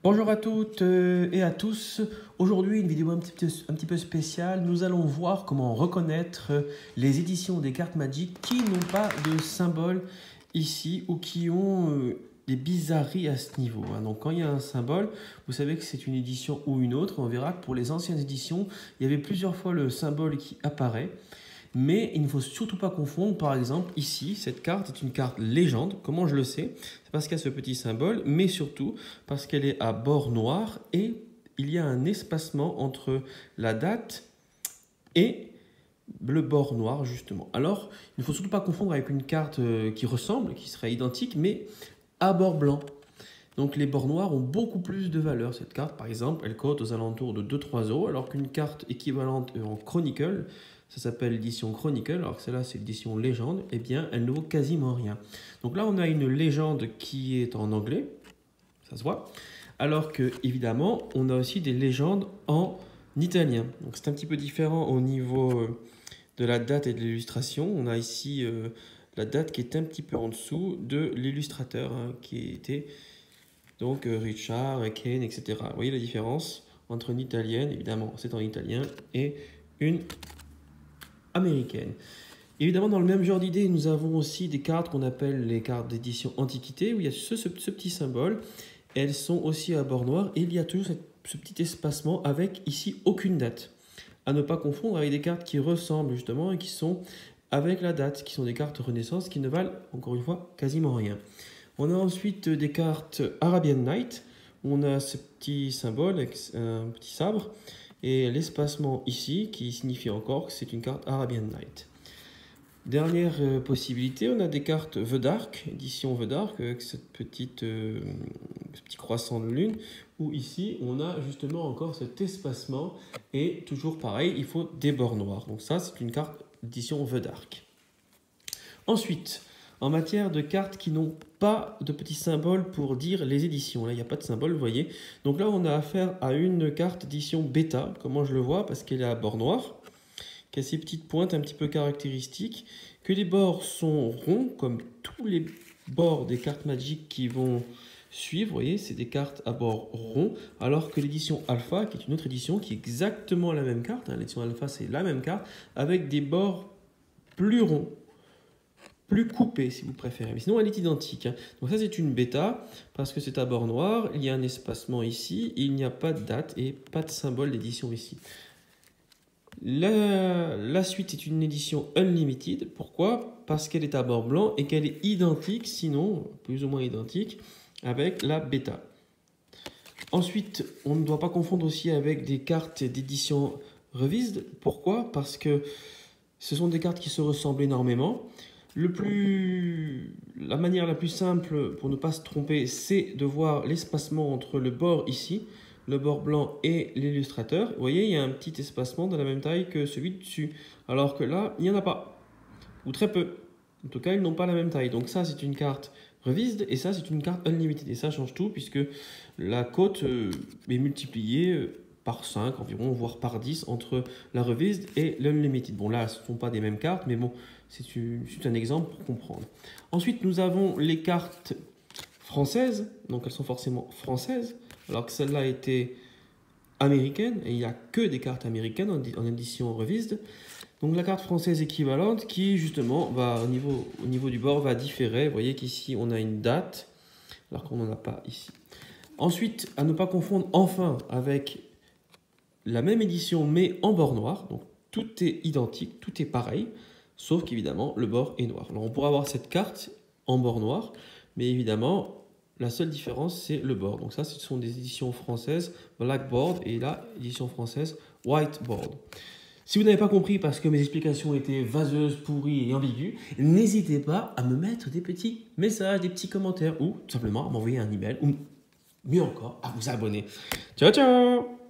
Bonjour à toutes et à tous. Aujourd'hui, une vidéo un petit peu spéciale. Nous allons voir comment reconnaître les éditions des cartes Magic qui n'ont pas de symbole ici ou qui ont des bizarreries à ce niveau. Donc quand il y a un symbole, vous savez que c'est une édition ou une autre. On verra que pour les anciennes éditions, il y avait plusieurs fois le symbole qui apparaît. Mais il ne faut surtout pas confondre, par exemple, ici, cette carte est une carte légende. Comment je le sais? C'est parce qu'il y a ce petit symbole, mais surtout parce qu'elle est à bord noir et il y a un espacement entre la date et le bord noir, justement. Alors, il ne faut surtout pas confondre avec une carte qui ressemble, qui serait identique, mais à bord blanc. Donc les bords noirs ont beaucoup plus de valeur. Cette carte, par exemple, elle cote aux alentours de 2-3 €, alors qu'une carte équivalente en Chronicle, ça s'appelle l'édition Chronicle, alors que celle-là c'est l'édition Légende, eh bien elle ne vaut quasiment rien. Donc là on a une légende qui est en anglais, ça se voit, alors que évidemment on a aussi des légendes en italien. Donc c'est un petit peu différent au niveau de la date et de l'illustration. On a ici la date qui est un petit peu en dessous de l'illustrateur, qui était donc Richard, Kane, etc. Vous voyez la différence entre une italienne, évidemment c'est en italien, et une américaine. Évidemment, dans le même genre d'idée, nous avons aussi des cartes qu'on appelle les cartes d'édition Antiquité, où il y a ce petit symbole. Elles sont aussi à bord noir et il y a toujours ce petit espacement avec ici aucune date. À ne pas confondre avec des cartes qui ressemblent justement et qui sont avec la date, qui sont des cartes Renaissance qui ne valent, encore une fois, quasiment rien. On a ensuite des cartes Arabian Night, où on a ce petit symbole avec un petit sabre, et l'espacement ici qui signifie encore que c'est une carte Arabian Night. Dernière possibilité, on a des cartes The Dark, édition The Dark, avec ce petit croissant de lune, où ici on a justement encore cet espacement, et toujours pareil, il faut des bords noirs. Donc ça c'est une carte édition The Dark. Ensuite, en matière de cartes qui n'ont pas de petits symboles pour dire les éditions. Là, il n'y a pas de symbole, vous voyez. Donc là, on a affaire à une carte édition bêta. Comment je le vois? Parce qu'elle est à bord noir, qui a ces petites pointes un petit peu caractéristiques, que les bords sont ronds, comme tous les bords des cartes Magic qui vont suivre. Vous voyez, c'est des cartes à bord rond, alors que l'édition Alpha, qui est une autre édition, qui est exactement la même carte, l'édition Alpha, c'est la même carte, avec des bords plus ronds, plus coupée si vous préférez, mais sinon elle est identique. Donc ça c'est une bêta, parce que c'est à bord noir, il y a un espacement ici, il n'y a pas de date et pas de symbole d'édition ici. La suite est une édition Unlimited, pourquoi? Parce qu'elle est à bord blanc et qu'elle est identique, sinon plus ou moins identique, avec la bêta. Ensuite, on ne doit pas confondre aussi avec des cartes d'édition Revised, pourquoi? Parce que ce sont des cartes qui se ressemblent énormément. La manière la plus simple pour ne pas se tromper, c'est de voir l'espacement entre le bord ici, le bord blanc et l'illustrateur. Vous voyez, il y a un petit espacement de la même taille que celui dessus, alors que là, il n'y en a pas, ou très peu. En tout cas, ils n'ont pas la même taille. Donc ça, c'est une carte Revised et ça, c'est une carte Unlimited. Et ça change tout puisque la cote est multipliée par 5 environ, voire par 10 entre la Revised et l'Unlimited. Bon là, ce ne sont pas des mêmes cartes, mais bon, c'est un exemple pour comprendre. Ensuite, nous avons les cartes françaises, donc elles sont forcément françaises, alors que celle-là était américaine, et il n'y a que des cartes américaines en édition Revised. Donc la carte française équivalente qui justement va au niveau du bord va différer. Vous voyez qu'ici on a une date, alors qu'on n'en a pas ici. Ensuite, à ne pas confondre enfin avec la même édition mais en bord noir. Donc tout est identique, tout est pareil, sauf qu'évidemment le bord est noir. Alors on pourra avoir cette carte en bord noir, mais évidemment la seule différence c'est le bord. Donc ça ce sont des éditions françaises Blackboard et là édition française Whiteboard. Si vous n'avez pas compris parce que mes explications étaient vaseuses, pourries et ambiguës, n'hésitez pas à me mettre des petits messages, des petits commentaires ou tout simplement à m'envoyer un email ou mieux encore à vous abonner. Ciao ciao!